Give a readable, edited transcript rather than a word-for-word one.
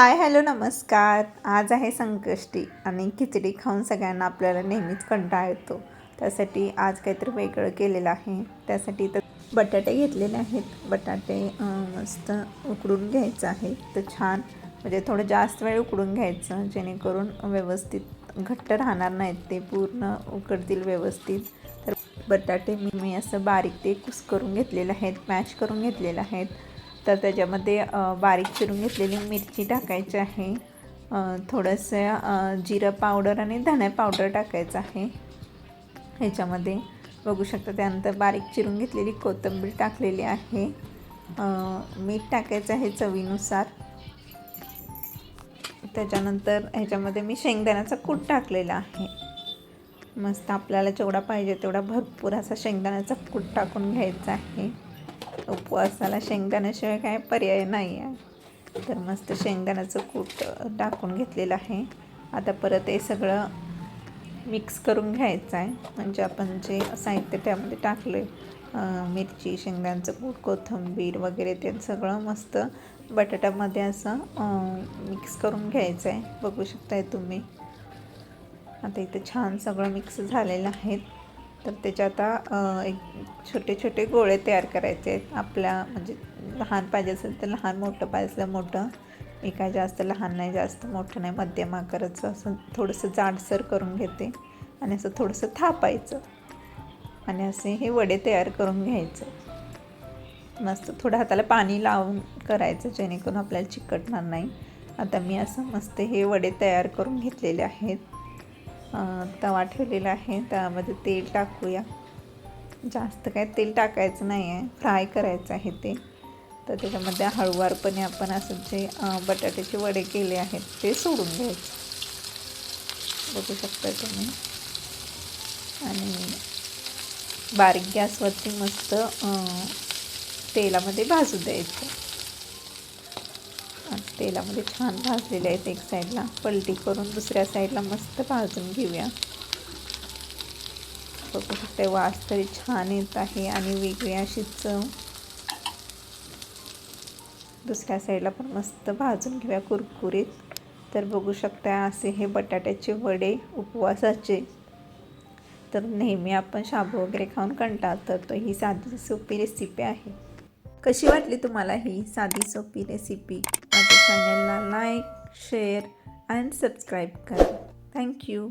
Hi hello नमस्कार. आज आहे संकष्टी आणि खिचडी खाऊन सगळ्यांना आपल्याला नेहमीच कंटाळा येतो. त्यासाठी आज काहीतरी वेगळं केलेलं आहे. त्यासाठी तर बटाटे घेतलेले आहेत. बटाटे मस्त उकडून घ्यायचं आहे. तर छान म्हणजे थोडं जास्त वेळ उकडून घ्यायचं जेणेकरून व्यवस्थित घट्ट राहणार नाहीत, ते पूर्ण उकडतील व्यवस्थित. तर बटाटे मी असं बारीक ते कुस्करून घेतलेले आहेत, मॅश करून घेतलेले आहेत. तर त्याच्यामध्ये बारीक चिरून घेतलेली मिरची टाकायची आहे, थोडंसं जिरं पावडर आणि धणे पावडर टाकायचं आहे ह्याच्यामध्ये. बघू शकता. त्यानंतर बारीक चिरून घेतलेली कोथिंबीर टाकलेली आहे. मीठ टाकायचं आहे चवीनुसार. त्याच्यानंतर ह्याच्यामध्ये मी शेंगदाण्याचा कूट टाकलेला आहे. मस्त आपल्याला जेवढा पाहिजे तेवढा भरपूर असा शेंगदाण्याचा कूट टाकून घ्यायचा आहे. उपवासाला शेंगदाण्याशिवाय काय पर्याय नाही आहे. तर मस्त शेंगदाण्याचं कूट टाकून घेतलेलं आहे. आता परत हे सगळं मिक्स करून घ्यायचं आहे. म्हणजे आपण जे साहित्य त्यामध्ये टाकले, मिरची, शेंगदाण्याचं कूट, कोथिंबीर वगैरे, ते सगळं मस्त बटाट्यामध्ये असं मिक्स करून घ्यायचं आहे. बघू शकताय तुम्ही. आता इथे छान सगळं मिक्स झालेलं आहे. तर त्याच्या आता एक छोटे छोटे गोळे तयार करायचे आहेत. आपल्या म्हणजे लहान पाहिजे असेल तर लहान, मोठं पाहिजे असेल मोठं. मी काय जास्त लहान नाही, जास्त मोठं नाही, मध्यम आकाराचं असं थोडंसं जाडसर करून घेते आणि असं थोडंसं थापायचं आणि असे हे वडे तयार करून घ्यायचं. मस्त थोडं हाताला पाणी लावून करायचं जेणेकरून आपल्याला चिकटणार नाही. आता मी असं मस्त हे वडे तयार करून घेतलेले आहेत. तवा ठेवलेला आहे, त्यामध्ये तेल टाकूया. जास्त काय तेल टाकायचं नाही आहे, फ्राय करायचं आहे ते. तर त्याच्यामध्ये हळूवारपणे आपण असं जे बटाट्याचे वडे केले आहेत ते सोडून घ्यायचे. बघू शकता तुम्ही. आणि बारीक गॅसवरती मस्त तेलामध्ये भाजू द्यायचं. तेलामध्ये छान भाजलेले आहेत. एक साईडला पलटी करून दुसऱ्या साईडला मस्त भाजून घेऊया. बघू शकते, वास तरी छान येत आहे आणि वेगळी अशी चव. दुसऱ्या साईडला पण मस्त भाजून घेऊया कुरकुरीत. तर बघू शकता, असे हे बटाट्याचे वडे उपवासाचे. तर नेहमी आपण शाबू वगैरे खाऊन कंटाळतो, तर ही साधी सोपी रेसिपी आहे. कशी वाटली तुम्हाला ही साधी सोपी रेसिपी? माझ्या चॅनलला लाईक, शेअर अँड सबस्क्राईब करा. थँक्यू.